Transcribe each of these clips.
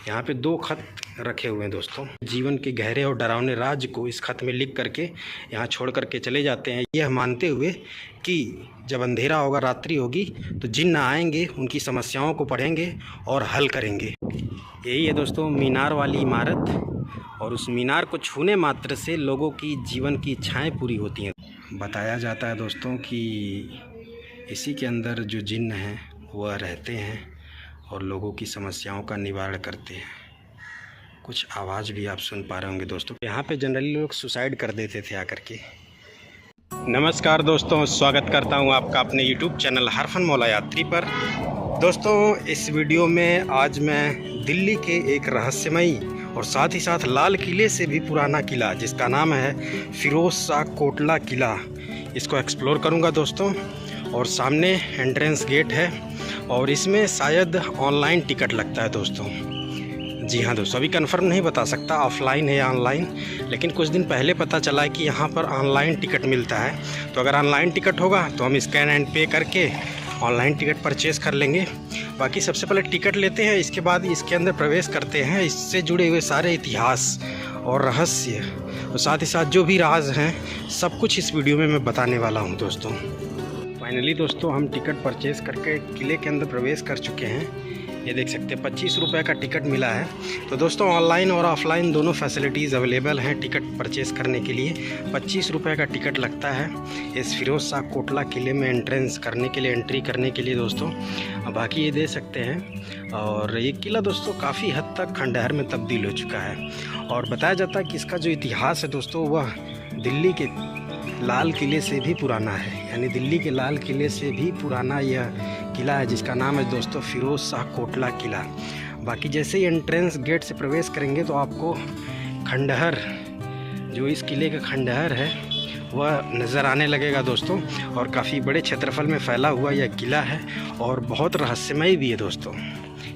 यहाँ पे 2 खत रखे हुए हैं दोस्तों। जीवन के गहरे और डरावने राज को इस खत में लिख करके यहाँ छोड़ करके चले जाते हैं, यह मानते हुए कि जब अंधेरा होगा, रात्रि होगी, तो जिन्न आएंगे, उनकी समस्याओं को पढ़ेंगे और हल करेंगे। यही है दोस्तों मीनार वाली इमारत, और उस मीनार को छूने मात्र से लोगों की जीवन की इच्छाएँ पूरी होती हैं। बताया जाता है दोस्तों कि इसी के अंदर जो जिन्न हैं वह रहते हैं और लोगों की समस्याओं का निवारण करते हैं। कुछ आवाज़ भी आप सुन पा रहे होंगे दोस्तों। यहाँ पे जनरली लोग सुसाइड कर देते थे आकर के। नमस्कार दोस्तों, स्वागत करता हूँ आपका अपने YouTube चैनल हरफन मौला यात्री पर। दोस्तों इस वीडियो में आज मैं दिल्ली के एक रहस्यमयी और साथ ही साथ लाल किले से भी पुराना किला, जिसका नाम है फिरोज़ शाह कोटला किला, इसको एक्सप्लोर करूँगा दोस्तों। और सामने एंट्रेंस गेट है और इसमें शायद ऑनलाइन टिकट लगता है दोस्तों। जी हाँ दोस्तों, अभी कंफर्म नहीं बता सकता ऑफलाइन है या ऑनलाइन, लेकिन कुछ दिन पहले पता चला है कि यहाँ पर ऑनलाइन टिकट मिलता है। तो अगर ऑनलाइन टिकट होगा तो हम स्कैन एंड पे करके ऑनलाइन टिकट परचेज़ कर लेंगे। बाकी सबसे पहले टिकट लेते हैं, इसके बाद इसके अंदर प्रवेश करते हैं। इससे जुड़े हुए सारे इतिहास और रहस्य और साथ ही साथ जो भी राज हैं, सब कुछ इस वीडियो में मैं बताने वाला हूँ दोस्तों। फाइनली दोस्तों हम टिकट परचेज़ करके किले के अंदर प्रवेश कर चुके हैं। ये देख सकते हैं 25 रुपये का टिकट मिला है। तो दोस्तों ऑनलाइन और ऑफ़लाइन दोनों फैसिलिटीज़ अवेलेबल हैं टिकट परचेज़ करने के लिए। 25 रुपये का टिकट लगता है इस फिरोज़ शाह कोटला किले में एंट्रेंस करने के लिए, एंट्री करने के लिए दोस्तों। बाकी ये दे सकते हैं। और ये किला दोस्तों काफ़ी हद तक खंडहर में तब्दील हो चुका है। और बताया जाता है कि इसका जो इतिहास है दोस्तों, वह दिल्ली के लाल किले से भी पुराना है। यानी दिल्ली के लाल किले से भी पुराना यह किला है, जिसका नाम है दोस्तों फिरोज़ शाह कोटला किला। बाकी जैसे ही एंट्रेंस गेट से प्रवेश करेंगे तो आपको खंडहर, जो इस किले का खंडहर है, वह नज़र आने लगेगा दोस्तों। और काफ़ी बड़े क्षेत्रफल में फैला हुआ यह किला है और बहुत रहस्यमयी भी है दोस्तों।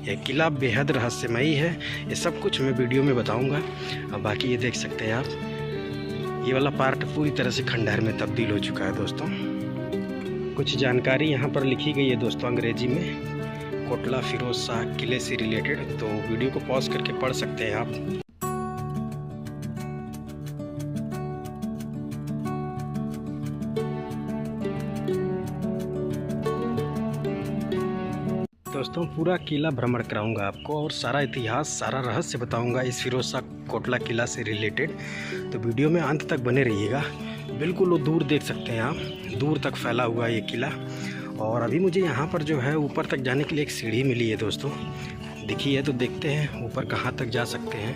यह किला बेहद रहस्यमयी है। ये सब कुछ मैं वीडियो में बताऊँगा। अब बाकी ये देख सकते हैं आप, ये वाला पार्ट पूरी तरह से खंडहर में तब्दील हो चुका है दोस्तों। कुछ जानकारी यहाँ पर लिखी गई है दोस्तों अंग्रेजी में, कोटला फिरोज़ शाह किले से रिलेटेड। तो वीडियो को पॉज करके पढ़ सकते हैं आप। दोस्तों पूरा किला भ्रमण कराऊंगा आपको और सारा इतिहास, सारा रहस्य बताऊंगा इस फिरोज़ शाह कोटला किला से रिलेटेड। तो वीडियो में अंत तक बने रहिएगा। बिल्कुल वो दूर देख सकते हैं आप, दूर तक फैला हुआ ये किला। और अभी मुझे यहाँ पर जो है ऊपर तक जाने के लिए एक सीढ़ी मिली है दोस्तों, दिखी है। तो देखते हैं ऊपर कहाँ तक जा सकते हैं।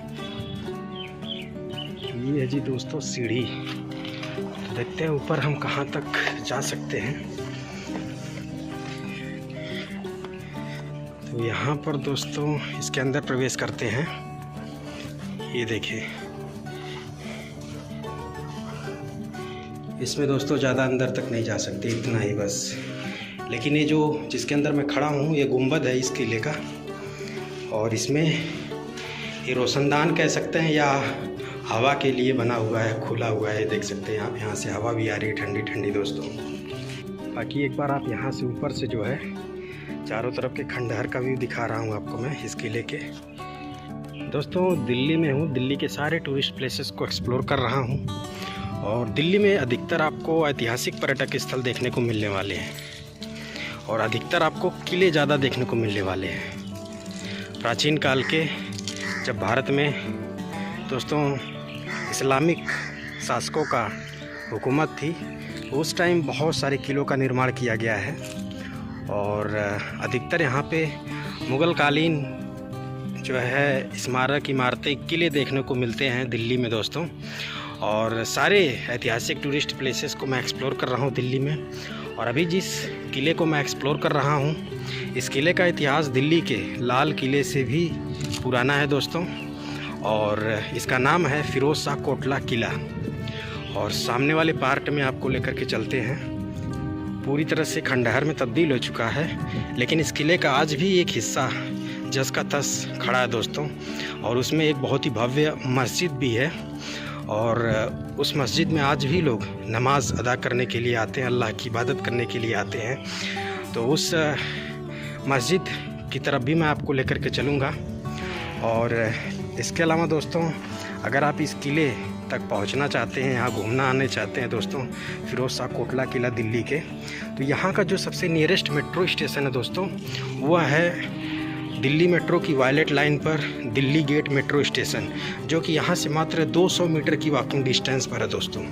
ये है जी दोस्तों सीढ़ी। तो देखते हैं ऊपर हम कहाँ तक जा सकते हैं। तो यहाँ पर दोस्तों इसके अंदर प्रवेश करते हैं। ये देखिए, इसमें दोस्तों ज़्यादा अंदर तक नहीं जा सकते, इतना ही बस। लेकिन ये जो जिसके अंदर मैं खड़ा हूँ, ये गुंबद है इस किले का। और इसमें ये रोशनदान कह सकते हैं या हवा के लिए बना हुआ है, खुला हुआ है। देख सकते हैं आप, यहाँ से हवा भी आ रही है ठंडी ठंडी दोस्तों। बाकी एक बार आप यहाँ से ऊपर से जो है चारों तरफ के खंडहर का व्यू दिखा रहा हूँ आपको मैं इस किले के। दोस्तों दिल्ली में हूँ, दिल्ली के सारे टूरिस्ट प्लेसेस को एक्सप्लोर कर रहा हूँ। और दिल्ली में अधिकतर आपको ऐतिहासिक पर्यटक स्थल देखने को मिलने वाले हैं और अधिकतर आपको किले ज़्यादा देखने को मिलने वाले हैं। प्राचीन काल के जब भारत में दोस्तों इस्लामिक शासकों का हुकूमत थी, उस टाइम बहुत सारे किलों का निर्माण किया गया है। और अधिकतर यहाँ पे मुग़ल कालीन जो है स्मारक, इमारतें, किले देखने को मिलते हैं दिल्ली में दोस्तों। और सारे ऐतिहासिक टूरिस्ट प्लेसेस को मैं एक्सप्लोर कर रहा हूँ दिल्ली में। और अभी जिस किले को मैं एक्सप्लोर कर रहा हूँ, इस किले का इतिहास दिल्ली के लाल किले से भी पुराना है दोस्तों। और इसका नाम है फिरोज़ शाह कोटला किला। और सामने वाले पार्ट में आपको लेकर के चलते हैं। पूरी तरह से खंडहर में तब्दील हो चुका है, लेकिन इस किले का आज भी एक हिस्सा जस का तस खड़ा है दोस्तों। और उसमें एक बहुत ही भव्य मस्जिद भी है। और उस मस्जिद में आज भी लोग नमाज़ अदा करने के लिए आते हैं, अल्लाह की इबादत करने के लिए आते हैं। तो उस मस्जिद की तरफ भी मैं आपको लेकर के चलूँगा। और इसके अलावा दोस्तों, अगर आप इस किले तक पहुंचना चाहते हैं, यहाँ घूमना आने चाहते हैं दोस्तों, फिरोज़ शाह कोटला किला दिल्ली के, तो यहाँ का जो सबसे नियरेस्ट मेट्रो स्टेशन है दोस्तों, वह है दिल्ली मेट्रो की वायलेट लाइन पर दिल्ली गेट मेट्रो स्टेशन, जो कि यहाँ से मात्र 200 मीटर की वॉकिंग डिस्टेंस पर है दोस्तों,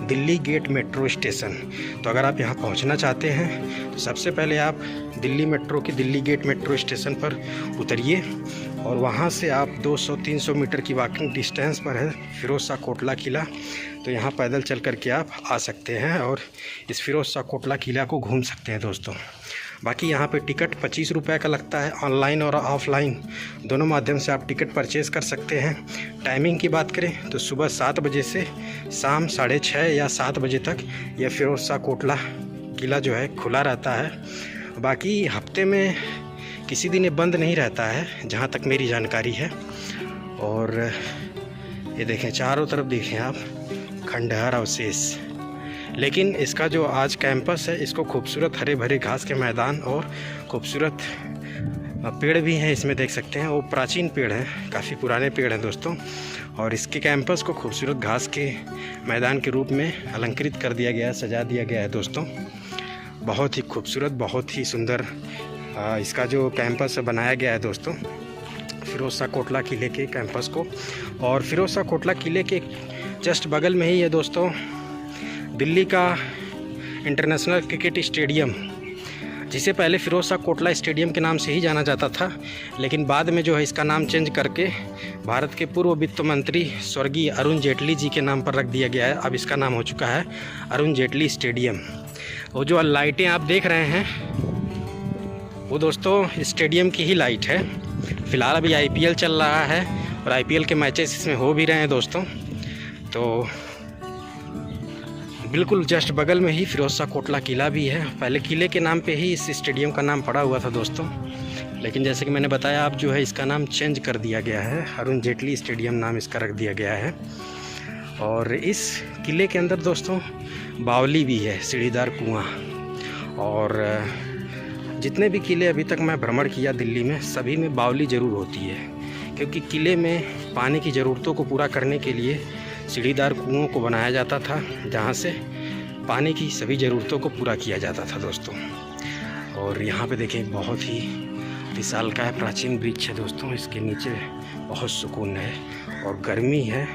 दिल्ली गेट मेट्रो स्टेशन। तो अगर आप यहाँ पहुँचना चाहते हैं तो सबसे पहले आप दिल्ली मेट्रो के दिल्ली गेट मेट्रो स्टेशन पर उतरिए और वहाँ से आप 200-300 मीटर की वॉकिंग डिस्टेंस पर है फिरोज़ शाह कोटला किला। तो यहाँ पैदल चल कर के आप आ सकते हैं और इस फिरोज़ शाह कोटला किला को घूम सकते हैं दोस्तों। बाकी यहाँ पे टिकट 25 रुपये का लगता है, ऑनलाइन और ऑफ़लाइन दोनों माध्यम से आप टिकट परचेज़ कर सकते हैं। टाइमिंग की बात करें तो सुबह 7 बजे से शाम 6:30 या 7 बजे तक यह फिरोज़ शाह कोटला किला जो है खुला रहता है। बाकी हफ्ते में किसी दिन ये बंद नहीं रहता है, जहाँ तक मेरी जानकारी है। और ये देखें, चारों तरफ देखें आप, खंडहर अवशेष। लेकिन इसका जो आज कैंपस है, इसको खूबसूरत हरे भरे घास के मैदान और खूबसूरत पेड़ भी हैं इसमें, देख सकते हैं। वो प्राचीन पेड़ हैं, काफ़ी पुराने पेड़ हैं दोस्तों। और इसके कैंपस को खूबसूरत घास के मैदान के रूप में अलंकृत कर दिया गया है, सजा दिया गया है दोस्तों। बहुत ही खूबसूरत, बहुत ही सुंदर इसका जो कैंपस बनाया गया है दोस्तों, फिरोज़ शाह कोटला किले के कैंपस को। और फिरोज़ शाह कोटला किले के जस्ट बगल में ही है दोस्तों दिल्ली का इंटरनेशनल क्रिकेट स्टेडियम, जिसे पहले फिरोज़ शाह कोटला स्टेडियम के नाम से ही जाना जाता था, लेकिन बाद में जो है इसका नाम चेंज करके भारत के पूर्व वित्त मंत्री स्वर्गीय अरुण जेटली जी के नाम पर रख दिया गया है। अब इसका नाम हो चुका है अरुण जेटली स्टेडियम। वो जो लाइटें आप देख रहे हैं वो दोस्तों स्टेडियम की ही लाइट है। फ़िलहाल अभी IPL चल रहा है और IPL के मैचेस इसमें हो भी रहे हैं दोस्तों। तो बिल्कुल जस्ट बगल में ही फिरोज़ शाह कोटला किला भी है। पहले किले के नाम पे ही इस स्टेडियम का नाम पड़ा हुआ था दोस्तों, लेकिन जैसे कि मैंने बताया, अब जो है इसका नाम चेंज कर दिया गया है, अरुण जेटली स्टेडियम नाम इसका रख दिया गया है। और इस किले के अंदर दोस्तों बावली भी है, सीढ़ीदार कुआं। और जितने भी किले अभी तक मैं भ्रमण किया दिल्ली में, सभी में बावली ज़रूर होती है, क्योंकि किले में पानी की ज़रूरतों को पूरा करने के लिए सीढ़ीदार कुओं को बनाया जाता था, जहाँ से पानी की सभी ज़रूरतों को पूरा किया जाता था दोस्तों। और यहाँ पे देखें, बहुत ही विशालकाय प्राचीन वृक्ष है दोस्तों, इसके नीचे बहुत सुकून है। और गर्मी है,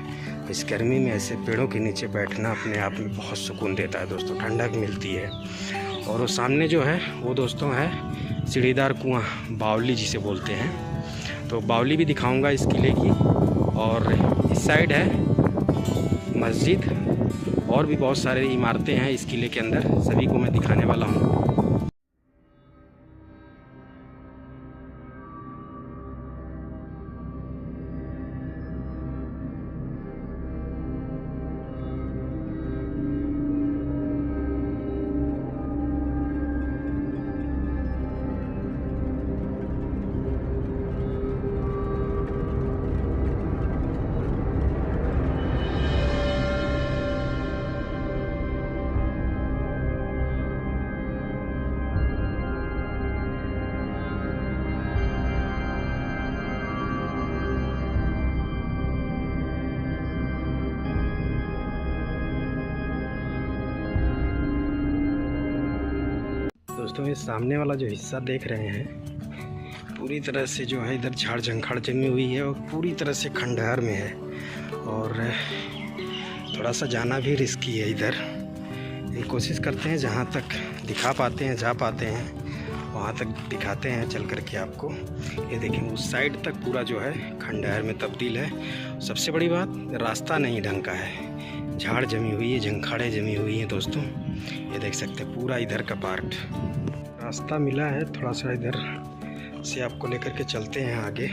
इस गर्मी में ऐसे पेड़ों के नीचे बैठना अपने आप में बहुत सुकून देता है दोस्तों, ठंडक मिलती है। और वो सामने जो है वो दोस्तों है सीढ़ीदार कुआं, बावली जिसे बोलते हैं। तो बावली भी दिखाऊंगा इस किले की। और इस साइड है मस्जिद, और भी बहुत सारे इमारतें हैं इस किले के अंदर, सभी को मैं दिखाने वाला हूँ। दोस्तों, ये सामने वाला जो हिस्सा देख रहे हैं, पूरी तरह से जो है इधर झाड़ झंखाड़ जमी हुई है और पूरी तरह से खंडहर में है। और थोड़ा सा जाना भी रिस्की है इधर। ये कोशिश करते हैं जहाँ तक दिखा पाते हैं, जा पाते हैं, वहाँ तक दिखाते हैं चल कर के आपको। ये देखें, उस साइड तक पूरा जो है खंडहर में तब्दील है। सबसे बड़ी बात, रास्ता नहीं ढंग का है, झाड़ जमी हुई है, झंखाड़ें जमी हुई हैं दोस्तों। ये देख सकते हैं पूरा इधर का पार्ट। रास्ता मिला है, थोड़ा सा इधर से आपको लेकर के चलते हैं आगे।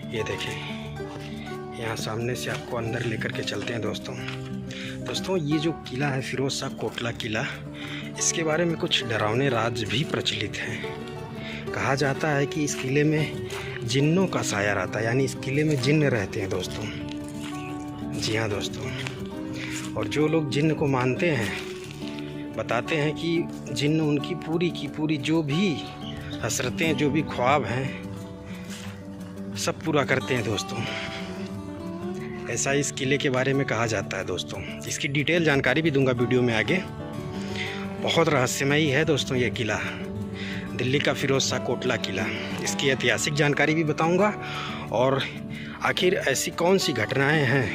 ये देखें, यहाँ सामने से आपको अंदर लेकर के चलते हैं दोस्तों। ये जो किला है फिरोज़ शाह कोटला किला, इसके बारे में कुछ डरावने राज भी प्रचलित हैं। कहा जाता है कि इस किले में जिन्नों का साया रहता है, यानी इस किले में जिन्न रहते हैं दोस्तों। जी हाँ दोस्तों, और जो लोग जिन्न को मानते हैं बताते हैं कि जिन्न उनकी पूरी की पूरी जो भी हसरतें, जो भी ख्वाब हैं, सब पूरा करते हैं दोस्तों। ऐसा इस किले के बारे में कहा जाता है दोस्तों। इसकी डिटेल जानकारी भी दूंगा वीडियो में आगे। बहुत रहस्यमयी है दोस्तों ये किला, दिल्ली का फिरोज शाह कोटला किला। इसकी ऐतिहासिक जानकारी भी बताऊंगा और आखिर ऐसी कौन सी घटनाएं हैं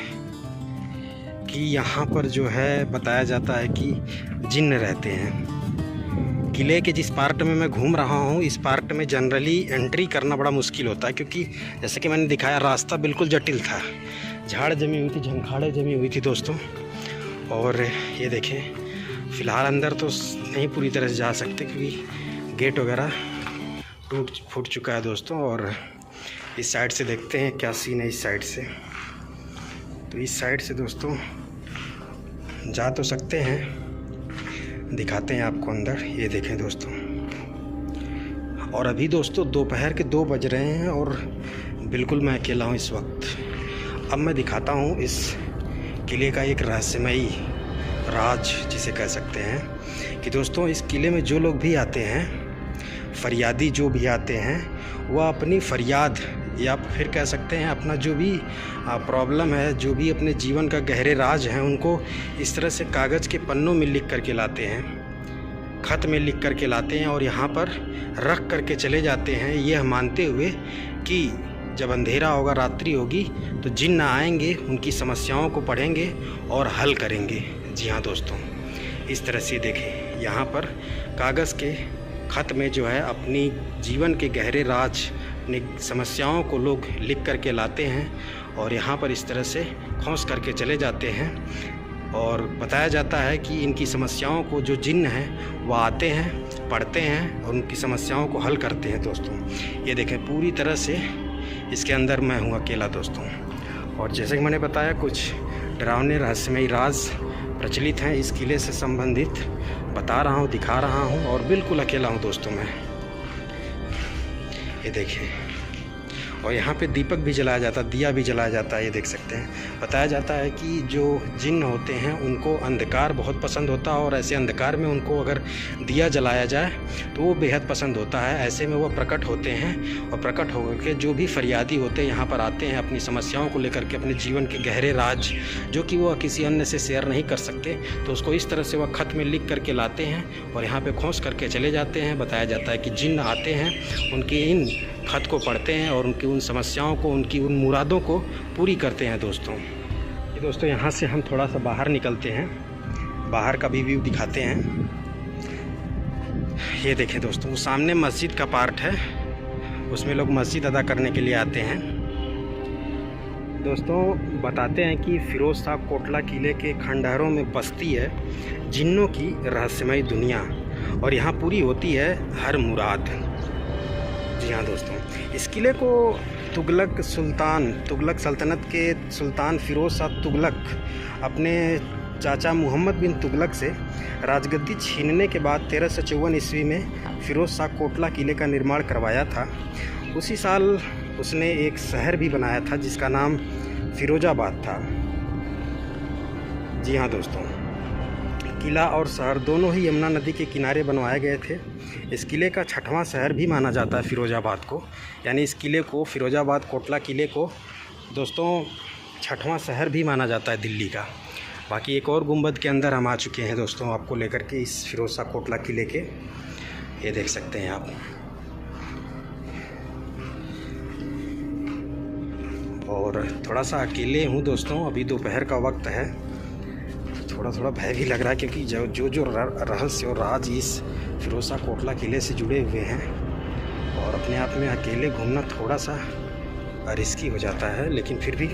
कि यहाँ पर जो है बताया जाता है कि जिन्न रहते हैं। किले के जिस पार्ट में मैं घूम रहा हूँ, इस पार्ट में जनरली एंट्री करना बड़ा मुश्किल होता है, क्योंकि जैसे कि मैंने दिखाया रास्ता बिल्कुल जटिल था, झाड़ जमी हुई थी, झंखाड़े जमी हुई थी दोस्तों। और ये देखें, फ़िलहाल अंदर तो नहीं पूरी तरह से जा सकते क्योंकि गेट वगैरह टूट फूट चुका है दोस्तों। और इस साइड से देखते हैं क्या सीन है। इस साइड से तो इस साइड से दोस्तों जा तो सकते हैं, दिखाते हैं आपको अंदर। ये देखें दोस्तों, और अभी दोस्तों दोपहर के 2 बज रहे हैं और बिल्कुल मैं अकेला हूँ इस वक्त। अब मैं दिखाता हूँ इस किले का एक रहस्यमयी राज जिसे कह सकते हैं कि दोस्तों इस किले में जो लोग भी आते हैं, फरियादी जो भी आते हैं, वह अपनी फरियाद या फिर कह सकते हैं अपना जो भी प्रॉब्लम है, जो भी अपने जीवन का गहरे राज हैं, उनको इस तरह से कागज़ के पन्नों में लिख करके लाते हैं, ख़त में लिख करके लाते हैं और यहाँ पर रख करके चले जाते हैं, यह मानते हुए कि जब अंधेरा होगा, रात्रि होगी, तो जिन्न आएंगे, उनकी समस्याओं को पढ़ेंगे और हल करेंगे। जी हाँ दोस्तों, इस तरह से देखें, यहाँ पर कागज़ के ख़त में जो है अपनी जीवन के गहरे राज, अपनी समस्याओं को लोग लिख करके लाते हैं और यहाँ पर इस तरह से खोस करके चले जाते हैं। और बताया जाता है कि इनकी समस्याओं को जो जिन्न हैं वो आते हैं, पढ़ते हैं और उनकी समस्याओं को हल करते हैं दोस्तों। ये देखें, पूरी तरह से इसके अंदर मैं हूँ अकेला दोस्तों। और जैसे कि मैंने बताया, कुछ डरावने रहस्यमयी राज प्रचलित हैं इस किले से संबंधित, बता रहा हूँ, दिखा रहा हूँ और बिल्कुल अकेला हूँ दोस्तों मैं। ये देखिए, और यहाँ पे दीपक भी जलाया जाता है, दिया भी जलाया जाता है, ये देख सकते हैं। बताया जाता है कि जो जिन्न होते हैं उनको अंधकार बहुत पसंद होता है और ऐसे अंधकार में उनको अगर दिया जलाया जाए तो वो बेहद पसंद होता है। ऐसे में वो प्रकट होते हैं और प्रकट होकर के जो भी फरियादी होते हैं यहाँ पर आते हैं अपनी समस्याओं को लेकर के, अपने जीवन के गहरे राज जो कि वो किसी अन्य से शेयर नहीं कर सकते, तो उसको इस तरह से वह खत में लिख करके लाते हैं और यहाँ पर खोस करके चले जाते हैं। बताया जाता है कि जिन्न आते हैं, उनके इन खत को पढ़ते हैं और उनकी उन समस्याओं को, उनकी उन मुरादों को पूरी करते हैं दोस्तों। ये दोस्तों, यहाँ से हम थोड़ा सा बाहर निकलते हैं, बाहर का भी व्यू दिखाते हैं। ये देखें दोस्तों, वो सामने मस्जिद का पार्ट है, उसमें लोग मस्जिद अदा करने के लिए आते हैं दोस्तों। बताते हैं कि फिरोज शाह कोटला किले के खंडहरों में बसती है जिन्नों की रहस्यमयी दुनिया और यहाँ पूरी होती है हर मुराद। जी हाँ दोस्तों, इस किले को तुगलक सल्तनत के सुल्तान फिरोज शाह तुगलक अपने चाचा मोहम्मद बिन तुगलक से राजगद्दी छीनने के बाद 1354 ईस्वी में फिरोज शाह कोटला किले का निर्माण करवाया था। उसी साल उसने एक शहर भी बनाया था जिसका नाम फिरोजाबाद था। जी हाँ दोस्तों, किला और शहर दोनों ही यमुना नदी के किनारे बनवाए गए थे। इस किले का 6वां शहर भी माना जाता है फिरोजाबाद को, यानी इस किले को, फिरोजाबाद कोटला किले को दोस्तों 6वां शहर भी माना जाता है दिल्ली का। बाकी एक और गुंबद के अंदर हम आ चुके हैं दोस्तों, आपको लेकर के इस फिरोज शाह कोटला किले के। ये देख सकते हैं आप। और थोड़ा सा अकेले हूँ दोस्तों, अभी दोपहर का वक्त है, थोड़ा भय भी लग रहा है क्योंकि जो रहस्य और राज इस फिरोज शाह कोटला किले से जुड़े हुए हैं और अपने आप में अकेले घूमना थोड़ा सा रिस्की हो जाता है, लेकिन फिर भी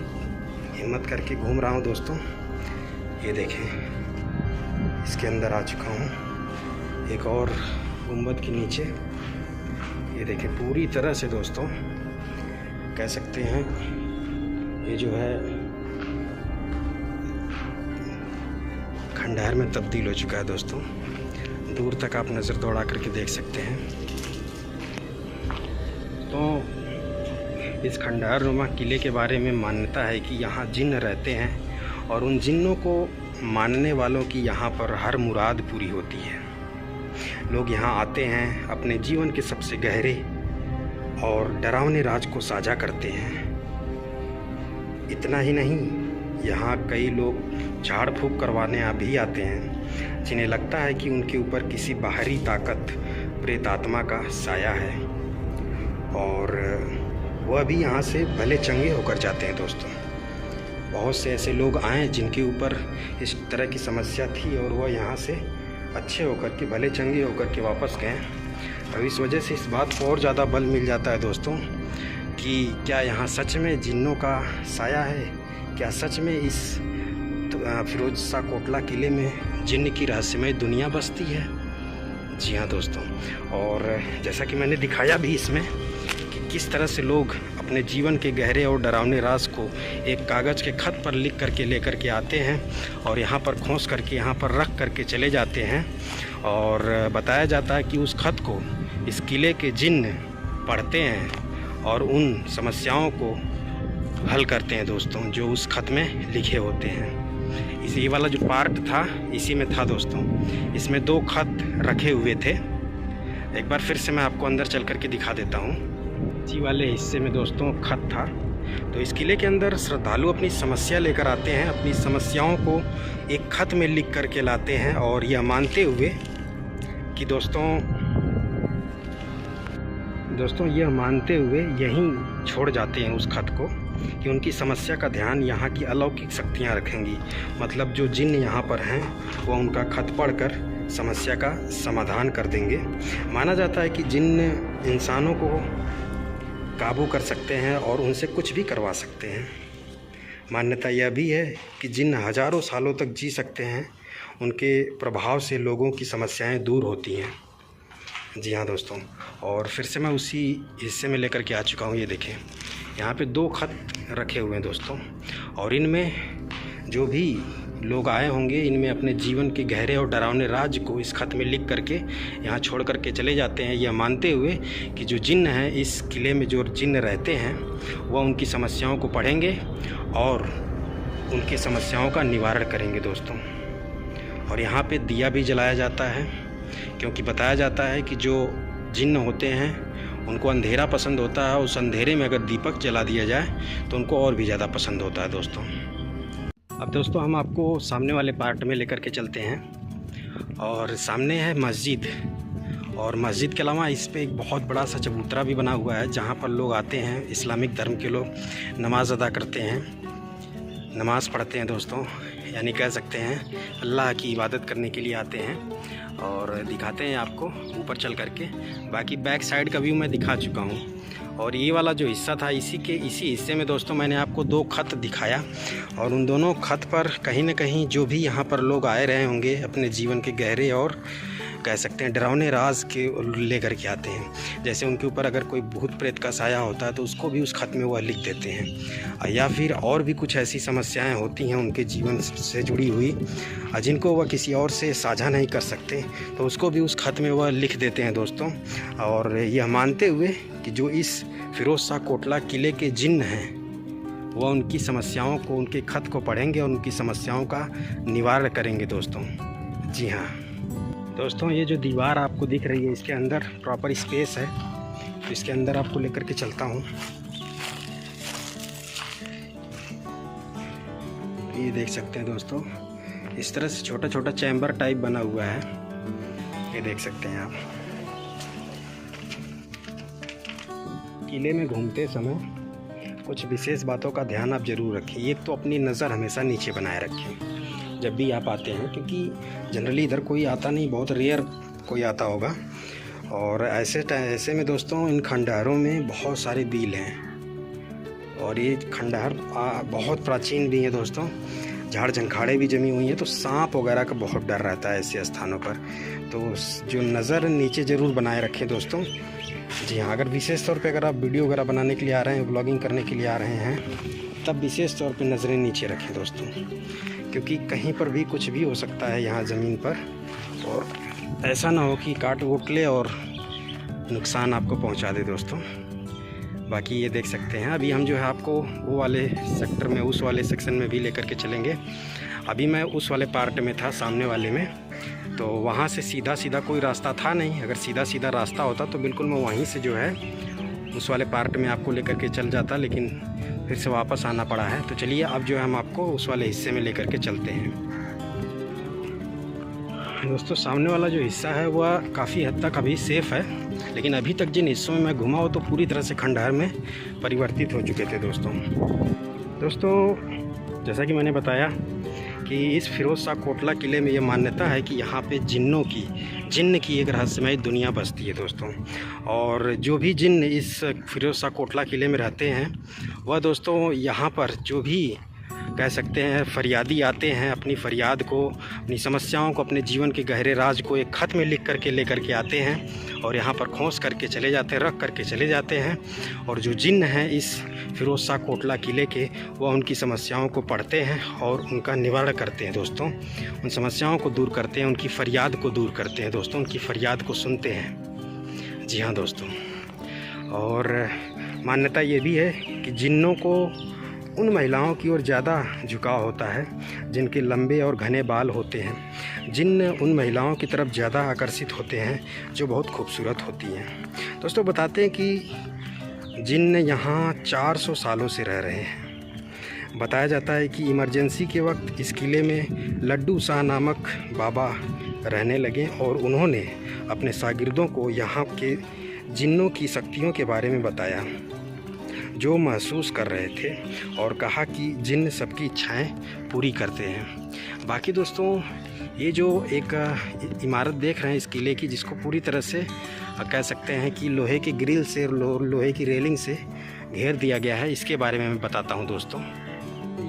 हिम्मत करके घूम रहा हूँ दोस्तों। ये देखें, इसके अंदर आ चुका हूँ, एक और गुंबद के नीचे। ये देखें, पूरी तरह से दोस्तों कह सकते हैं ये जो है खंडहर में तब्दील हो चुका है दोस्तों। दूर तक आप नज़र दौड़ा करके देख सकते हैं। तो इस खंडहर नुमा किले के बारे में मान्यता है कि यहाँ जिन्न रहते हैं और उन जिन्नों को मानने वालों की यहाँ पर हर मुराद पूरी होती है। लोग यहाँ आते हैं अपने जीवन के सबसे गहरे और डरावने राज को साझा करते हैं। इतना ही नहीं, यहाँ कई लोग झाड़ फूँक करवाने भी आते हैं, जिन्हें लगता है कि उनके ऊपर किसी बाहरी ताकत प्रेत आत्मा का साया है, और वह भी यहाँ से भले चंगे होकर जाते हैं दोस्तों। बहुत से ऐसे लोग आए जिनके ऊपर इस तरह की समस्या थी और वह यहाँ से अच्छे होकर के, भले चंगे होकर के वापस गए। अब इस वजह से इस बात को और ज़्यादा बल मिल जाता है दोस्तों कि क्या यहाँ सच में जिन्नों का साया है, क्या सच में इस फिरोज शाह कोटला किले में जिन्न की रहस्यमय दुनिया बसती है। जी हाँ दोस्तों, और जैसा कि मैंने दिखाया भी इसमें कि किस तरह से लोग अपने जीवन के गहरे और डरावने राज को एक कागज़ के खत पर लिख करके लेकर के आते हैं और यहाँ पर खोस करके, यहाँ पर रख करके चले जाते हैं। और बताया जाता है कि उस खत को इस किले के जिन्न पढ़ते हैं और उन समस्याओं को हल करते हैं दोस्तों, जो उस खत में लिखे होते हैं। ये वाला जो पार्ट था इसी में था दोस्तों। इसमें 2 खत रखे हुए थे। एक बार फिर से मैं आपको अंदर चल करके दिखा देता हूँ। इसी वाले हिस्से में दोस्तों खत था। तो इस किले के अंदर श्रद्धालु अपनी समस्या लेकर आते हैं, अपनी समस्याओं को एक खत में लिख करके लाते हैं और यह मानते हुए कि दोस्तों यह मानते हुए यहीं छोड़ जाते हैं उस खत को कि उनकी समस्या का ध्यान यहाँ की अलौकिक शक्तियाँ रखेंगी। मतलब जो जिन्न यहाँ पर हैं वो उनका खत पढ़कर समस्या का समाधान कर देंगे। माना जाता है कि जिन्न इंसानों को काबू कर सकते हैं और उनसे कुछ भी करवा सकते हैं। मान्यता यह भी है कि जिन्न हज़ारों सालों तक जी सकते हैं, उनके प्रभाव से लोगों की समस्याएं दूर होती हैं। जी हाँ दोस्तों, और फिर से मैं उसी हिस्से में लेकर के आ चुका हूँ। ये देखें, यहाँ पे 2 खत रखे हुए हैं दोस्तों, और इनमें जो भी लोग आए होंगे इनमें अपने जीवन के गहरे और डरावने राज को इस खत में लिख करके यहाँ छोड़ करके चले जाते हैं, यह मानते हुए कि जो जिन्न हैं, इस किले में जो जिन्न रहते हैं, वह उनकी समस्याओं को पढ़ेंगे और उनकी समस्याओं का निवारण करेंगे दोस्तों। और यहाँ पे दिया भी जलाया जाता है, क्योंकि बताया जाता है कि जो जिन्न होते हैं उनको अंधेरा पसंद होता है। उस अंधेरे में अगर दीपक जला दिया जाए तो उनको और भी ज़्यादा पसंद होता है दोस्तों। अब दोस्तों हम आपको सामने वाले पार्ट में लेकर के चलते हैं, और सामने है मस्जिद। और मस्जिद के अलावा इस पे एक बहुत बड़ा सा चबूतरा भी बना हुआ है, जहाँ पर लोग आते हैं, इस्लामिक धर्म के लोग नमाज़ अदा करते हैं, नमाज़ पढ़ते हैं दोस्तों, यानी कह सकते हैं अल्लाह की इबादत करने के लिए आते हैं। और दिखाते हैं आपको ऊपर चल करके। बाकी बैक साइड का व्यू मैं दिखा चुका हूँ। और ये वाला जो हिस्सा था, इसी हिस्से में दोस्तों मैंने आपको 2 खत दिखाया, और उन दोनों खत पर कहीं ना कहीं जो भी यहाँ पर लोग आए रहे होंगे अपने जीवन के गहरे और कह सकते हैं डरावने राज के लेकर के आते हैं। जैसे उनके ऊपर अगर कोई भूत प्रेत का साया होता है तो उसको भी उस खत में वह लिख देते हैं, या फिर और भी कुछ ऐसी समस्याएं होती हैं उनके जीवन से जुड़ी हुई, जिनको वह किसी और से साझा नहीं कर सकते, तो उसको भी उस खत में वह लिख देते हैं दोस्तों। और यह मानते हुए कि जो इस फिरोज शाह कोटला किले के जिन्न हैं वह उनकी समस्याओं को, उनके खत को पढ़ेंगे और उनकी समस्याओं का निवारण करेंगे दोस्तों। जी हाँ दोस्तों, ये जो दीवार आपको दिख रही है इसके अंदर प्रॉपर स्पेस है, तो इसके अंदर आपको लेकर के चलता हूँ। ये देख सकते हैं दोस्तों, इस तरह से छोटा छोटा चैम्बर टाइप बना हुआ है, ये देख सकते हैं आप। किले में घूमते समय कुछ विशेष बातों का ध्यान आप ज़रूर रखें। एक तो अपनी नज़र हमेशा नीचे बनाए रखें जब भी आप आते हैं, क्योंकि जनरली इधर कोई आता नहीं, बहुत रेयर कोई आता होगा। और ऐसे में दोस्तों इन खंडहरों में बहुत सारे बील हैं, और ये खंडहर बहुत प्राचीन भी हैं दोस्तों। झाड़ झंखाड़े भी जमी हुई हैं, तो सांप वगैरह का बहुत डर रहता है ऐसे स्थानों पर। तो जो नज़र नीचे ज़रूर बनाए रखें दोस्तों। जी हाँ, अगर विशेष तौर पे अगर आप वीडियो वगैरह बनाने के लिए आ रहे हैं, ब्लॉगिंग करने के लिए आ रहे हैं, तब विशेष तौर पे नज़रें नीचे रखें दोस्तों, क्योंकि कहीं पर भी कुछ भी हो सकता है यहाँ ज़मीन पर, और ऐसा ना हो कि काट वोट ले और नुकसान आपको पहुँचा दे दोस्तों। बाकी ये देख सकते हैं, अभी हम जो है आपको वो वाले सेक्टर में, उस वाले सेक्शन में भी लेकर के चलेंगे। अभी मैं उस वाले पार्ट में था, सामने वाले में, तो वहाँ से सीधा कोई रास्ता था नहीं। अगर सीधा रास्ता होता तो बिल्कुल मैं वहीं से जो है उस वाले पार्ट में आपको लेकर के चल जाता, लेकिन फिर से वापस आना पड़ा है। तो चलिए अब जो है हम आपको उस वाले हिस्से में लेकर के चलते हैं। दोस्तों सामने वाला जो हिस्सा है वह काफ़ी हद तक अभी सेफ़ है, लेकिन अभी तक जिन हिस्सों में मैं घुमा हो तो पूरी तरह से खंडहर में परिवर्तित हो चुके थे। दोस्तों जैसा कि मैंने बताया कि इस फिरोज़ शाह कोटला किले में ये मान्यता है कि यहाँ पे जिन्न की एक रहस्यमय दुनिया बसती है दोस्तों। और जो भी जिन्न इस फिरोज़ शाह कोटला किले में रहते हैं वह दोस्तों यहाँ पर जो भी कह सकते हैं फरियादी आते हैं, अपनी फरियाद को, अपनी समस्याओं को, अपने जीवन के गहरे राज को एक ख़त में लिख करके लेकर के आते हैं और यहाँ पर खोस करके चले जाते हैं, रख करके चले जाते हैं। और जो जिन्न हैं इस फिरोज़ शाह कोटला किले के, वह उनकी समस्याओं को पढ़ते हैं और उनका निवारण करते हैं दोस्तों। उन समस्याओं को दूर करते हैं, उनकी फरियाद को दूर करते हैं दोस्तों, उनकी फरियाद को सुनते हैं। जी हाँ दोस्तों, और मान्यता ये भी है कि जिन्नों को उन महिलाओं की ओर ज़्यादा झुकाव होता है जिनके लंबे और घने बाल होते हैं। जिन्न उन महिलाओं की तरफ ज़्यादा आकर्षित होते हैं जो बहुत खूबसूरत होती हैं। दोस्तों बताते हैं कि जिन्न यहाँ 400 सालों से रह रहे हैं। बताया जाता है कि इमरजेंसी के वक्त इस किले में लड्डू शाह नामक बाबा रहने लगे और उन्होंने अपने शागिर्दों को यहाँ के जिन्नों की शक्तियों के बारे में बताया जो महसूस कर रहे थे, और कहा कि जिन्न सबकी इच्छाएं पूरी करते हैं। बाकी दोस्तों ये जो एक इमारत देख रहे हैं इस किले की, जिसको पूरी तरह से कह सकते हैं कि लोहे के ग्रिल से, लोहे की रेलिंग से घेर दिया गया है, इसके बारे में मैं बताता हूं दोस्तों।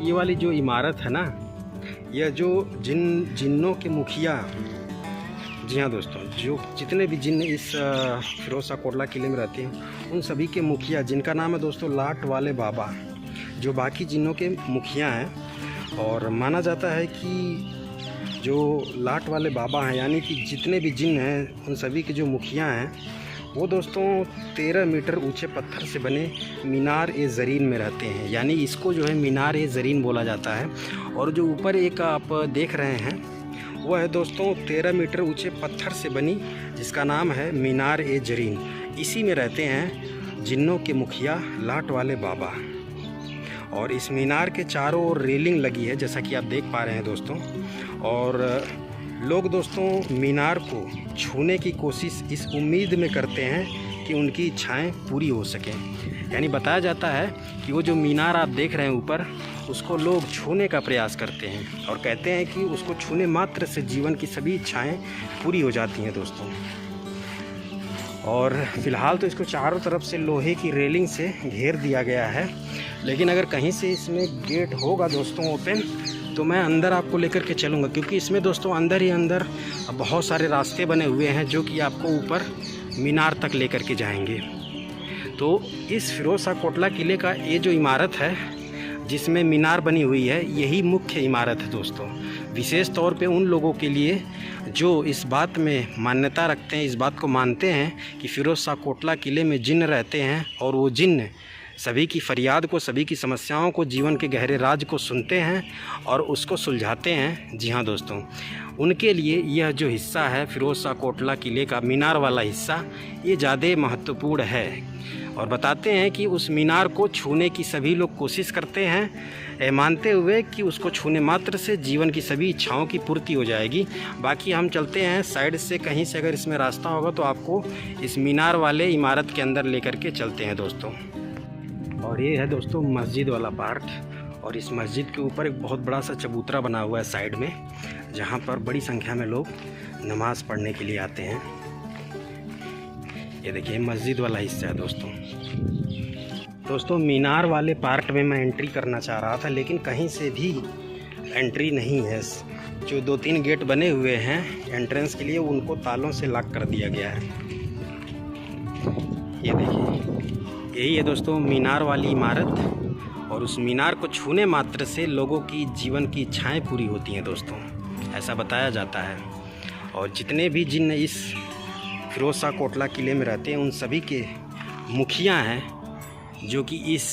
ये वाली जो इमारत है ना, यह जो जिन्नों के मुखिया, जी हाँ दोस्तों, जो जितने भी जिन्न इस फिरोज़ शाह कोटला किले में रहते हैं उन सभी के मुखिया, जिनका नाम है दोस्तों लाट वाले बाबा, जो बाकी जिन्नों के मुखिया हैं। और माना जाता है कि जो लाट वाले बाबा हैं, यानी कि जितने भी जिन्न हैं उन सभी के जो मुखिया हैं, वो दोस्तों 13 मीटर ऊंचे पत्थर से बने मीनार ए ज़रीन में रहते हैं। यानी इसको जो है मीनार ए ज़रीन बोला जाता है। और जो ऊपर एक आप देख रहे हैं वह है दोस्तों 13 मीटर ऊंचे पत्थर से बनी, जिसका नाम है मीनार ए ज़रीन। इसी में रहते हैं जिन्नों के मुखिया लाट वाले बाबा। और इस मीनार के चारों ओर रेलिंग लगी है, जैसा कि आप देख पा रहे हैं दोस्तों। और लोग दोस्तों मीनार को छूने की कोशिश इस उम्मीद में करते हैं कि उनकी इच्छाएं पूरी हो सकें। यानी बताया जाता है कि वो जो मीनार आप देख रहे हैं ऊपर, उसको लोग छूने का प्रयास करते हैं और कहते हैं कि उसको छूने मात्र से जीवन की सभी इच्छाएं पूरी हो जाती हैं दोस्तों। और फ़िलहाल तो इसको चारों तरफ से लोहे की रेलिंग से घेर दिया गया है, लेकिन अगर कहीं से इसमें गेट होगा दोस्तों ओपन, तो मैं अंदर आपको लेकर के चलूँगा, क्योंकि इसमें दोस्तों अंदर ही अंदर बहुत सारे रास्ते बने हुए हैं जो कि आपको ऊपर मीनार तक लेकर के जाएंगे। तो इस फिरोज़ शाह कोटला किले का ये जो इमारत है जिसमें मीनार बनी हुई है, यही मुख्य इमारत है दोस्तों। विशेष तौर पे उन लोगों के लिए जो इस बात में मान्यता रखते हैं, इस बात को मानते हैं कि फिरोज़ शाह कोटला किले में जिन्न रहते हैं और वो जिन्न सभी की फरियाद को, सभी की समस्याओं को, जीवन के गहरे राज को सुनते हैं और उसको सुलझाते हैं। जी हाँ दोस्तों, उनके लिए यह जो हिस्सा है फिरोज़ शाह कोटला किले का मीनार वाला हिस्सा, ये ज़्यादा महत्वपूर्ण है। और बताते हैं कि उस मीनार को छूने की सभी लोग कोशिश करते हैं, मानते हुए कि उसको छूने मात्र से जीवन की सभी इच्छाओं की पूर्ति हो जाएगी। बाकी हम चलते हैं साइड से, कहीं से अगर इसमें रास्ता होगा तो आपको इस मीनार वाले इमारत के अंदर लेकर के चलते हैं दोस्तों। और ये है दोस्तों मस्जिद वाला पार्ट, और इस मस्जिद के ऊपर एक बहुत बड़ा सा चबूतरा बना हुआ है साइड में, जहाँ पर बड़ी संख्या में लोग नमाज़ पढ़ने के लिए आते हैं। ये देखिए मस्जिद वाला हिस्सा है दोस्तों। मीनार वाले पार्ट में मैं एंट्री करना चाह रहा था, लेकिन कहीं से भी एंट्री नहीं है। जो 2-3 गेट बने हुए हैं एंट्रेंस के लिए, उनको तालों से लॉक कर दिया गया है। ये देखिए, यही है दोस्तों मीनार वाली इमारत, और उस मीनार को छूने मात्र से लोगों की जीवन की इच्छाएं पूरी होती हैं दोस्तों, ऐसा बताया जाता है। और जितने भी जिन्न इस फिरोज़ शाह कोटला किले में रहते हैं उन सभी के मुखिया हैं जो कि इस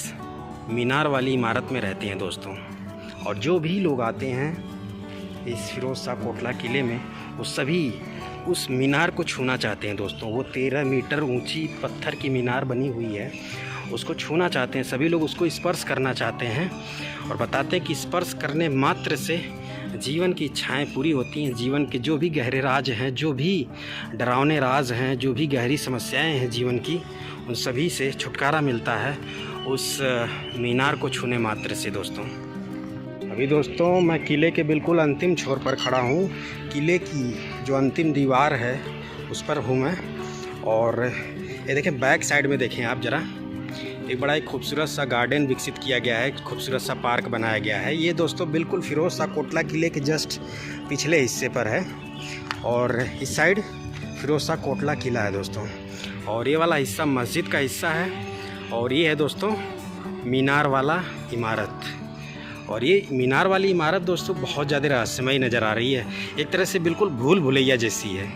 मीनार वाली इमारत में रहते हैं दोस्तों। और जो भी लोग आते हैं इस फिरोज़ शाह कोटला किले में, वो सभी उस मीनार को छूना चाहते हैं दोस्तों। वो 13 मीटर ऊंची पत्थर की मीनार बनी हुई है, उसको छूना चाहते हैं सभी लोग, उसको स्पर्श करना चाहते हैं और बताते हैं कि स्पर्श करने मात्र से जीवन की इच्छाएं पूरी होती हैं। जीवन के जो भी गहरे राज हैं, जो भी डरावने राज हैं, जो भी गहरी समस्याएं हैं जीवन की, उन सभी से छुटकारा मिलता है उस मीनार को छूने मात्र से दोस्तों। अभी दोस्तों मैं किले के बिल्कुल अंतिम छोर पर खड़ा हूँ। किले की जो अंतिम दीवार है उस पर हूँ मैं। और ये देखें बैक साइड में देखें आप ज़रा, एक बड़ा एक खूबसूरत सा गार्डन विकसित किया गया है, खूबसूरत सा पार्क बनाया गया है। ये दोस्तों बिल्कुल फिरोज शाह कोटला किले के जस्ट पिछले हिस्से पर है और इस साइड फिरोज शाह कोटला किला है दोस्तों। और ये वाला हिस्सा मस्जिद का हिस्सा है और ये है दोस्तों मीनार वाला इमारत। और ये मीनार वाली इमारत दोस्तों बहुत ज़्यादा रहस्यमयी नज़र आ रही है, एक तरह से बिल्कुल भूल भुलैया जैसी है।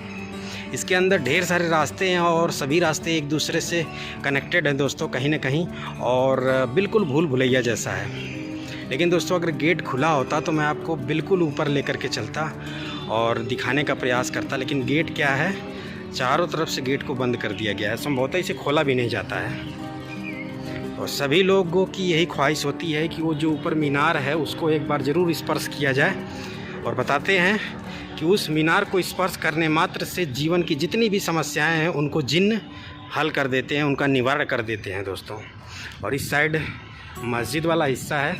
इसके अंदर ढेर सारे रास्ते हैं और सभी रास्ते एक दूसरे से कनेक्टेड हैं दोस्तों कहीं ना कहीं, और बिल्कुल भूल भुलैया जैसा है। लेकिन दोस्तों अगर गेट खुला होता तो मैं आपको बिल्कुल ऊपर लेकर के चलता और दिखाने का प्रयास करता, लेकिन गेट क्या है, चारों तरफ से गेट को बंद कर दिया गया है, संभवतः इसे खोला भी नहीं जाता है। और सभी लोगों की यही ख्वाहिश होती है कि वो जो ऊपर मीनार है उसको एक बार ज़रूर स्पर्श किया जाए। और बताते हैं कि उस मीनार को स्पर्श करने मात्र से जीवन की जितनी भी समस्याएं हैं उनको जिन्न हल कर देते हैं, उनका निवारण कर देते हैं दोस्तों। और इस साइड मस्जिद वाला हिस्सा है,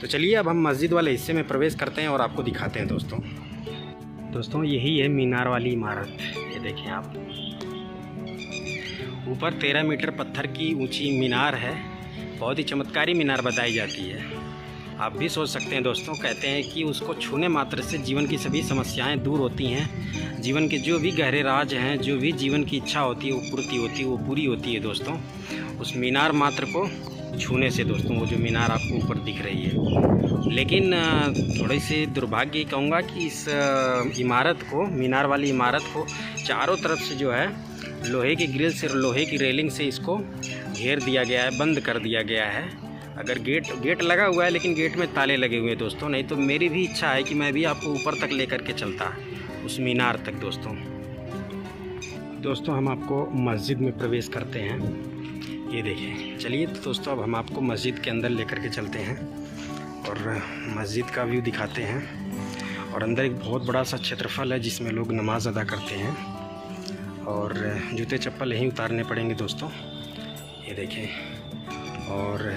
तो चलिए अब हम मस्जिद वाले हिस्से में प्रवेश करते हैं और आपको दिखाते हैं दोस्तों यही है मीनार वाली इमारत। ये देखें आप, ऊपर 13 मीटर पत्थर की ऊंची मीनार है, बहुत ही चमत्कारी मीनार बताई जाती है। आप भी सोच सकते हैं दोस्तों, कहते हैं कि उसको छूने मात्र से जीवन की सभी समस्याएं दूर होती हैं, जीवन के जो भी गहरे राज हैं, जो भी जीवन की इच्छा होती है वो पूरी होती है दोस्तों उस मीनार मात्र को छूने से दोस्तों। वो जो मीनार आपको ऊपर दिख रही है, लेकिन थोड़ी सी दुर्भाग्य कहूँगा कि इस इमारत को, मीनार वाली इमारत को चारों तरफ से जो है लोहे की ग्रिल से, लोहे की रेलिंग से इसको घेर दिया गया है, बंद कर दिया गया है। अगर गेट लगा हुआ है लेकिन गेट में ताले लगे हुए हैं दोस्तों, नहीं तो मेरी भी इच्छा है कि मैं भी आपको ऊपर तक लेकर के चलता उस मीनार तक दोस्तों हम आपको मस्जिद में प्रवेश करते हैं। ये देखें, चलिए तो दोस्तों अब हम आपको मस्जिद के अंदर लेकर के चलते हैं और मस्जिद का व्यू दिखाते हैं। और अंदर एक बहुत बड़ा सा क्षेत्रफल है जिसमें लोग नमाज़ अदा करते हैं और जूते चप्पल यहीं उतारने पड़ेंगे दोस्तों। ये देखें, और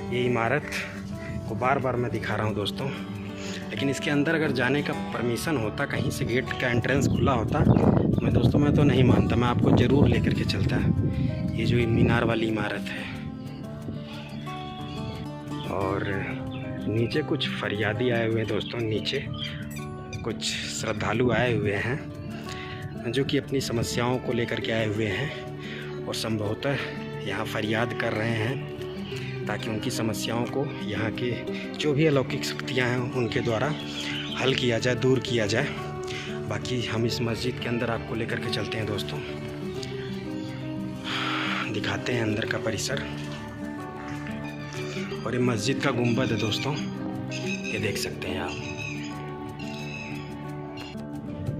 ये इमारत को बार बार मैं दिखा रहा हूँ दोस्तों, लेकिन इसके अंदर अगर जाने का परमिशन होता, कहीं से गेट का एंट्रेंस खुला होता, तो मैं तो नहीं मानता, मैं आपको ज़रूर लेकर के चलता। ये जो मीनार वाली इमारत है, और नीचे कुछ फरियादी आए हुए हैं दोस्तों, नीचे कुछ श्रद्धालु आए हुए हैं जो कि अपनी समस्याओं को लेकर के आए हुए हैं और संभवतः यहाँ फरियाद कर रहे हैं ताकि उनकी समस्याओं को यहाँ के जो भी अलौकिक शक्तियाँ हैं उनके द्वारा हल किया जाए, दूर किया जाए। बाकी हम इस मस्जिद के अंदर आपको लेकर के चलते हैं दोस्तों, दिखाते हैं अंदर का परिसर। और ये मस्जिद का गुंबद है दोस्तों, ये देख सकते हैं आप।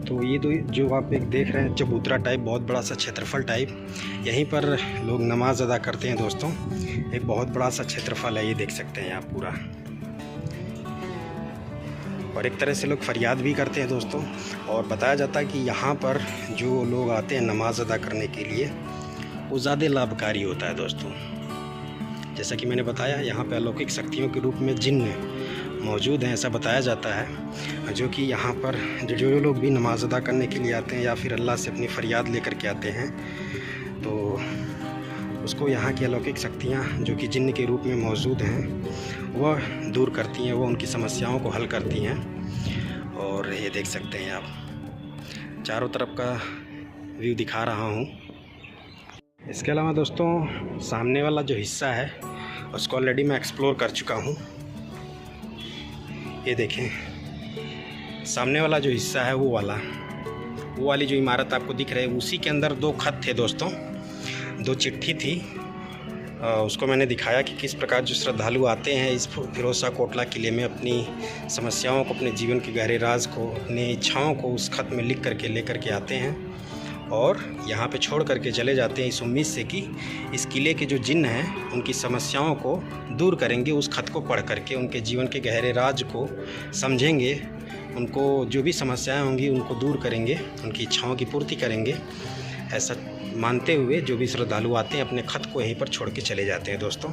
तो ये जो आप एक देख रहे हैं चबूतरा टाइप, बहुत बड़ा सा क्षेत्रफल टाइप, यहीं पर लोग नमाज अदा करते हैं दोस्तों। एक बहुत बड़ा सा क्षेत्रफल है, ये देख सकते हैं आप पूरा। और एक तरह से लोग फरियाद भी करते हैं दोस्तों। और बताया जाता है कि यहाँ पर जो लोग आते हैं नमाज अदा करने के लिए, वो ज़्यादा लाभकारी होता है दोस्तों। जैसा कि मैंने बताया, यहाँ पे अलौकिक शक्तियों के रूप में जिन्न मौजूद हैं, ऐसा बताया जाता है, जो कि यहाँ पर जो लोग भी नमाज अदा करने के लिए आते हैं या फिर अल्लाह से अपनी फरियाद लेकर के आते हैं, तो उसको यहाँ की अलौकिक शक्तियाँ जो कि जिन्न के रूप में मौजूद हैं वह दूर करती हैं, वह उनकी समस्याओं को हल करती हैं। और ये देख सकते हैं आप, चारों तरफ का व्यू दिखा रहा हूँ। इसके अलावा दोस्तों सामने वाला जो हिस्सा है उसको ऑलरेडी मैं एक्सप्लोर कर चुका हूँ। ये देखें, सामने वाला जो हिस्सा है वो वाली जो इमारत आपको दिख रही है, उसी के अंदर 2 खत थे दोस्तों, 2 चिट्ठी थी उसको मैंने दिखाया कि किस प्रकार जो श्रद्धालु आते हैं इस फिरोज शाह कोटला किले में अपनी समस्याओं को, अपने जीवन के गहरे राज को, अपनी इच्छाओं को उस खत में लिख करके लेकर के आते हैं और यहाँ पे छोड़ करके चले जाते हैं इस उम्मीद से कि इस किले के जो जिन्न हैं उनकी समस्याओं को दूर करेंगे, उस खत को पढ़ करके उनके जीवन के गहरे राज को समझेंगे, उनको जो भी समस्याएं होंगी उनको दूर करेंगे, उनकी इच्छाओं की पूर्ति करेंगे। ऐसा मानते हुए जो भी श्रद्धालु आते हैं अपने खत को यहीं पर छोड़ के चले जाते हैं दोस्तों।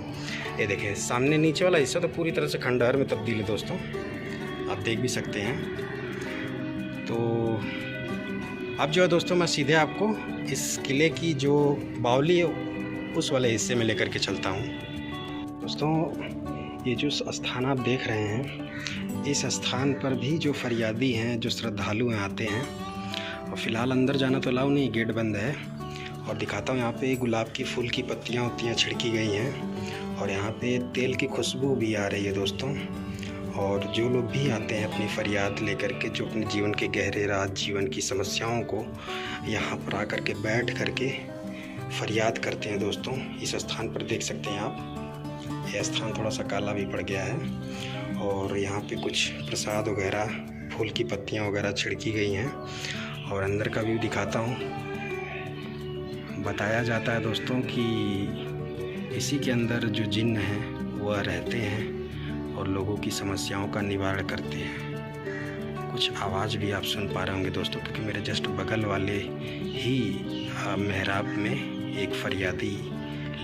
ये देखें सामने नीचे वाला हिस्सा तो पूरी तरह से खंडहर में तब्दील है दोस्तों, आप देख भी सकते हैं। तो अब जो है दोस्तों मैं सीधे आपको इस किले की जो बावली है उस वाले हिस्से में लेकर के चलता हूँ। दोस्तों ये जो स्थान आप देख रहे हैं, इस स्थान पर भी जो फरियादी हैं, जो श्रद्धालु हैं आते हैं। और फ़िलहाल अंदर जाना तो अलाउ नहीं, गेट बंद है। और दिखाता हूँ यहाँ पे गुलाब की फूल की पत्तियाँ छिड़की गई हैं और यहाँ पे तेल की खुशबू भी आ रही है दोस्तों। और जो लोग भी आते हैं अपनी फरियाद लेकर के, जो अपने जीवन के गहरे राज, जीवन की समस्याओं को यहाँ पर आकर के बैठ करके फरियाद करते हैं दोस्तों। इस स्थान पर देख सकते हैं आप, यह स्थान थोड़ा सा काला भी पड़ गया है और यहाँ पे कुछ प्रसाद वगैरह, फूल की पत्तियाँ वगैरह छिड़की गई हैं। और अंदर का व्यू दिखाता हूँ। बताया जाता है दोस्तों कि इसी के अंदर जो जिन्न हैं वह रहते हैं और लोगों की समस्याओं का निवारण करते हैं। कुछ आवाज़ भी आप सुन पा रहे होंगे दोस्तों, क्योंकि मेरे जस्ट बगल वाले ही मेहराब में एक फरियादी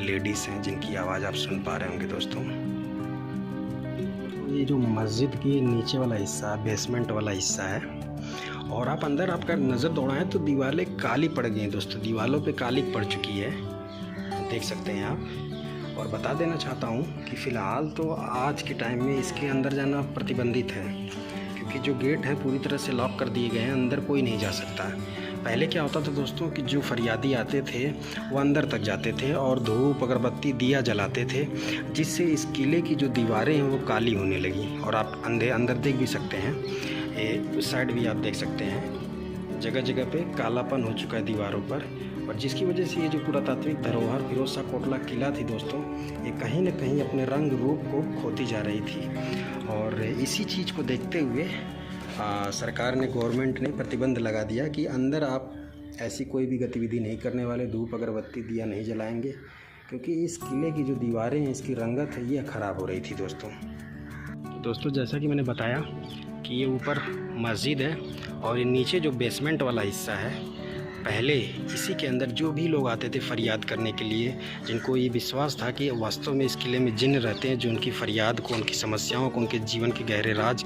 लेडीज़ हैं जिनकी आवाज़ आप सुन पा रहे होंगे दोस्तों। ये जो मस्जिद की नीचे वाला हिस्सा, बेसमेंट वाला हिस्सा है, और आप अंदर आपका नज़र दौड़ाएं तो दीवारें काली पड़ गई हैं दोस्तों, दीवारों पे काली पड़ चुकी है, देख सकते हैं आप। और बता देना चाहता हूँ कि फ़िलहाल तो आज के टाइम में इसके अंदर जाना प्रतिबंधित है, क्योंकि जो गेट है पूरी तरह से लॉक कर दिए गए हैं, अंदर कोई नहीं जा सकता। पहले क्या होता था दोस्तों कि जो फरियादी आते थे वो अंदर तक जाते थे और धूप अगरबत्ती दिया जलाते थे, जिससे इस किले की जो दीवारें हैं वो काली होने लगी। और आप अंदर देख भी सकते हैं, उस साइड भी आप देख सकते हैं, जगह जगह पे कालापन हो चुका है दीवारों पर। और जिसकी वजह से ये जो पुरातात्विक धरोहर फिरोज शाह कोटला किला थी दोस्तों, ये कहीं न कहीं अपने रंग रूप को खोती जा रही थी। और इसी चीज़ को देखते हुए सरकार ने, गवर्नमेंट ने प्रतिबंध लगा दिया कि अंदर आप ऐसी कोई भी गतिविधि नहीं करने वाले, धूप अगरबत्ती दिया नहीं जलाएंगे, क्योंकि इस किले की जो दीवारें हैं, इसकी रंगत है, ये ख़राब हो रही थी दोस्तों। जैसा कि मैंने बताया कि ये ऊपर मस्जिद है और ये नीचे जो बेसमेंट वाला हिस्सा है, पहले इसी के अंदर जो भी लोग आते थे फरियाद करने के लिए, जिनको ये विश्वास था कि वास्तव में इस किले में जिन्न रहते हैं जो उनकी फरियाद को, उनकी समस्याओं को, उनके जीवन के गहरे राज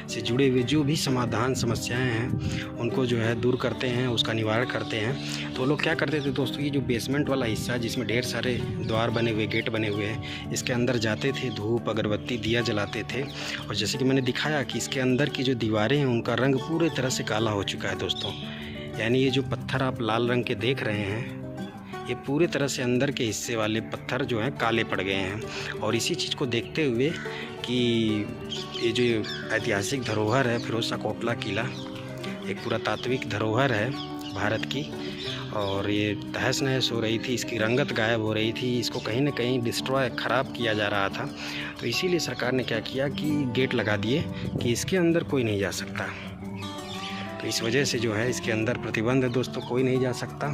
से जुड़े हुए जो भी समाधान समस्याएं हैं उनको जो है दूर करते हैं, उसका निवारण करते हैं। तो लोग क्या करते थे दोस्तों, ये जो बेसमेंट वाला हिस्सा है जिसमें ढेर सारे द्वार बने हुए, गेट बने हुए हैं, इसके अंदर जाते थे, धूप अगरबत्ती दिया जलाते थे। और जैसे कि मैंने दिखाया कि इसके अंदर की जो दीवारें हैं उनका रंग पूरे तरह से काला हो चुका है दोस्तों। यानी ये जो पत्थर आप लाल रंग के देख रहे हैं, ये पूरे तरह से अंदर के हिस्से वाले पत्थर जो हैं काले पड़ गए हैं। और इसी चीज़ को देखते हुए कि ये जो ऐतिहासिक धरोहर है फिरोज शाह कोटला किला, एक पुरातात्विक धरोहर है भारत की, और ये तहस नहस हो रही थी, इसकी रंगत गायब हो रही थी, इसको कहीं ना कहीं डिस्ट्रॉय, ख़राब किया जा रहा था। तो इसीलिए सरकार ने क्या किया कि गेट लगा दिए कि इसके अंदर कोई नहीं जा सकता। तो इस वजह से जो है इसके अंदर प्रतिबंध है दोस्तों, कोई नहीं जा सकता।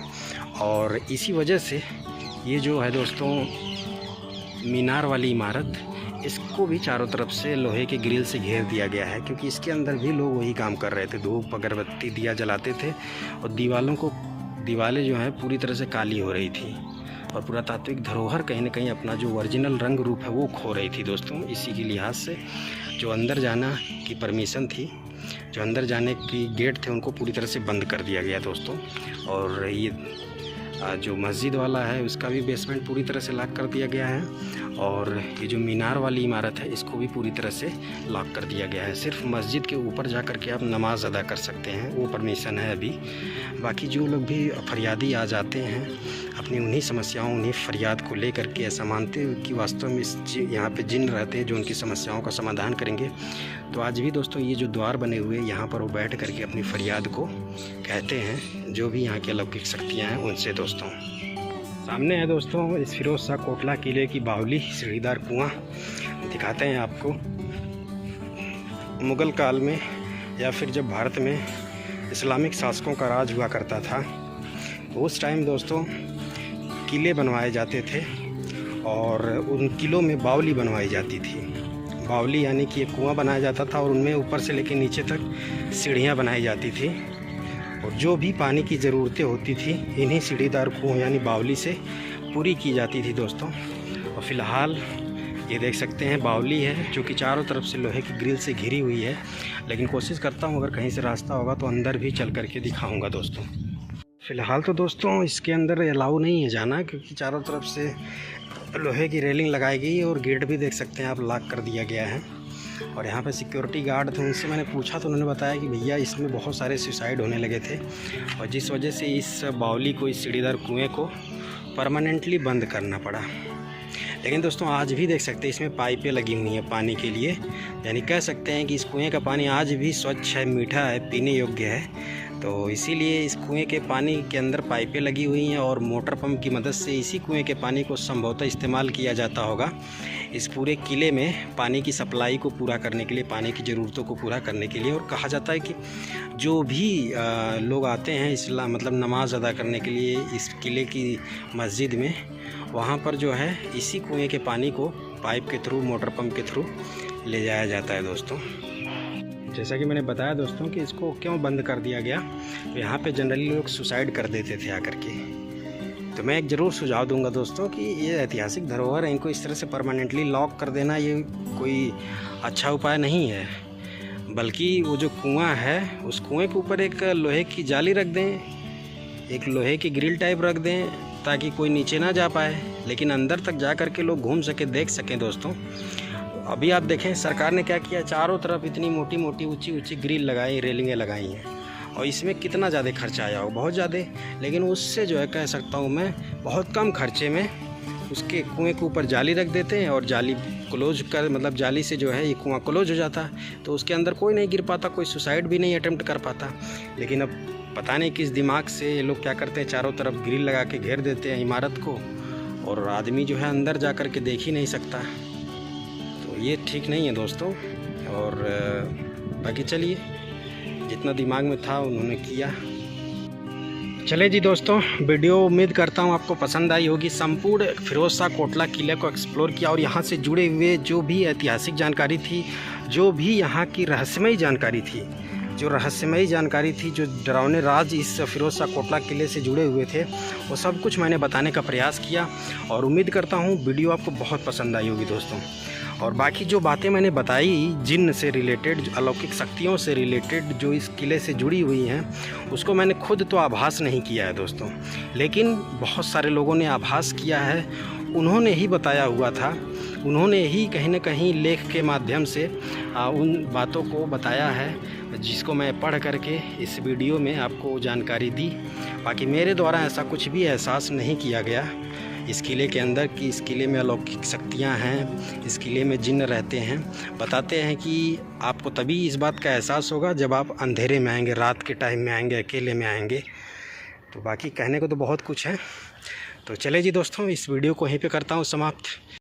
और इसी वजह से ये जो है दोस्तों मीनार वाली इमारत, इसको भी चारों तरफ से लोहे के ग्रिल से घेर दिया गया है, क्योंकि इसके अंदर भी लोग वही काम कर रहे थे, धूप अगरबत्ती दिया जलाते थे और दीवारें जो हैं पूरी तरह से काली हो रही थी। और पुरातात्विक धरोहर कहीं ना कहीं अपना जो ओरिजिनल रंग रूप है वो खो रही थी दोस्तों। इसी के लिहाज से जो अंदर जाना की परमिशन थी, जो अंदर जाने की गेट थे, उनको पूरी तरह से बंद कर दिया गया दोस्तों। और ये जो मस्जिद वाला है उसका भी बेसमेंट पूरी तरह से लॉक कर दिया गया है। और ये जो मीनार वाली इमारत है इसको भी पूरी तरह से लॉक कर दिया गया है। सिर्फ मस्जिद के ऊपर जा कर के आप नमाज़ अदा कर सकते हैं, वो परमिशन है अभी। बाकी जो लोग भी फरियादी आ जाते हैं अपनी उन्हीं समस्याओं, उन्हीं फरियाद को ले करके, ऐसा मानते हुए कि वास्तव में यहाँ पे जिन्न रहते हैं जो उनकी समस्याओं का समाधान करेंगे, तो आज भी दोस्तों ये जो द्वार बने हुए यहाँ पर वो बैठ करके अपनी फरियाद को कहते हैं, जो भी यहाँ की अलौकिक शक्तियाँ हैं उनसे दोस्तों। सामने है दोस्तों इस फिरोज शाह कोटला किले की बावली सीढ़ीदार कुआं। दिखाते हैं आपको। मुग़ल काल में या फिर जब भारत में इस्लामिक शासकों का राज हुआ करता था, उस टाइम दोस्तों किले बनवाए जाते थे और उन किलों में बावली बनवाई जाती थी। बावली यानी कि एक कुआं बनाया जाता था और उनमें ऊपर से लेकर नीचे तक सीढ़ियाँ बनाई जाती थी और जो भी पानी की ज़रूरतें होती थी इन्हीं सीढ़ीदार कुओं यानी बावली से पूरी की जाती थी दोस्तों। और फ़िलहाल ये देख सकते हैं बावली है जो कि चारों तरफ से लोहे की ग्रिल से घिरी हुई है, लेकिन कोशिश करता हूँ अगर कहीं से रास्ता होगा तो अंदर भी चल करके दिखाऊँगा दोस्तों। फ़िलहाल तो दोस्तों इसके अंदर अलाउ नहीं है जाना, क्योंकि चारों तरफ से लोहे की रेलिंग लगाई गई और गेट भी देख सकते हैं आप लॉक कर दिया गया है। और यहाँ पे सिक्योरिटी गार्ड थे, उनसे मैंने पूछा तो उन्होंने बताया कि भैया इसमें बहुत सारे सुसाइड होने लगे थे और जिस वजह से इस बावली को, इस सीढ़ीदार कुएं को परमानेंटली बंद करना पड़ा। लेकिन दोस्तों आज भी देख सकते हैं इसमें पाइपें लगी हुई हैं पानी के लिए, यानी कह सकते हैं कि इस कुएं का पानी आज भी स्वच्छ है, मीठा है, पीने योग्य है। तो इसीलिए इस कुएं के पानी के अंदर पाइपें लगी हुई हैं और मोटर पंप की मदद से इसी कुएं के पानी को संभवतः इस्तेमाल किया जाता होगा इस पूरे किले में पानी की सप्लाई को पूरा करने के लिए, पानी की ज़रूरतों को पूरा करने के लिए। और कहा जाता है कि जो भी लोग आते हैं इस्लाम मतलब नमाज़ अदा करने के लिए इस किले की मस्जिद में, वहाँ पर जो है इसी कुएँ के पानी को पाइप के थ्रू, मोटर पंप के थ्रू ले जाया जाता है दोस्तों। जैसा कि मैंने बताया दोस्तों कि इसको क्यों बंद कर दिया गया, तो यहाँ पे जनरली लोग सुसाइड कर देते थे आकर के। तो मैं एक ज़रूर सुझाव दूंगा दोस्तों कि ये ऐतिहासिक धरोहर है, इनको इस तरह से परमानेंटली लॉक कर देना ये कोई अच्छा उपाय नहीं है, बल्कि वो जो कुआं है उस कुएं के ऊपर एक लोहे की जाली रख दें, एक लोहे की ग्रिल टाइप रख दें ताकि कोई नीचे ना जा पाए, लेकिन अंदर तक जा कर के लोग घूम सके, देख सकें दोस्तों। अभी आप देखें सरकार ने क्या किया, चारों तरफ इतनी मोटी मोटी ऊंची ग्रिल लगाई, रेलिंगें लगाई हैं और इसमें कितना ज़्यादा खर्चा आया हो, बहुत ज़्यादा। लेकिन उससे जो है कह सकता हूँ मैं बहुत कम खर्चे में उसके कुएं के ऊपर जाली रख देते हैं और जाली क्लोज कर, मतलब जाली से जो है ये कुआं क्लोज हो जाता है, तो उसके अंदर कोई नहीं गिर पाता, कोई सुसाइड भी नहीं अटेम्प्ट कर पाता। लेकिन अब पता नहीं किस दिमाग से ये लोग क्या करते हैं, चारों तरफ ग्रिल लगा के घेर देते हैं इमारत को और आदमी जो है अंदर जा कर के देख ही नहीं सकता। तो ये ठीक नहीं है दोस्तों। और बाकी चलिए, जितना दिमाग में था उन्होंने किया। चले जी दोस्तों, वीडियो उम्मीद करता हूँ आपको पसंद आई होगी। संपूर्ण फिरोज शाह कोटला किले को एक्सप्लोर किया और यहाँ से जुड़े हुए जो भी ऐतिहासिक जानकारी थी, जो भी यहाँ की रहस्यमयी जानकारी थी, जो डरावने राज इस फिरोज शाह कोटला किले से जुड़े हुए थे, वो सब कुछ मैंने बताने का प्रयास किया और उम्मीद करता हूँ वीडियो आपको बहुत पसंद आई होगी दोस्तों। और बाकी जो बातें मैंने बताई जिन्न से रिलेटेड, अलौकिक शक्तियों से रिलेटेड जो इस किले से जुड़ी हुई हैं, उसको मैंने खुद तो आभास नहीं किया है दोस्तों, लेकिन बहुत सारे लोगों ने आभास किया है। उन्होंने ही बताया हुआ था, उन्होंने ही कहीं न कहीं लेख के माध्यम से उन बातों को बताया है, जिसको मैं पढ़ करके इस वीडियो में आपको जानकारी दी। बाकी मेरे द्वारा ऐसा कुछ भी एहसास नहीं किया गया इस किले के अंदर कि इस किले में अलौकिक शक्तियाँ हैं, इस किले में जिन्न रहते हैं। बताते हैं कि आपको तभी इस बात का एहसास होगा जब आप अंधेरे में आएंगे, रात के टाइम में आएंगे, अकेले में आएंगे। तो बाकी कहने को तो बहुत कुछ है। तो चले जी दोस्तों, इस वीडियो को यहीं पे करता हूँ समाप्त।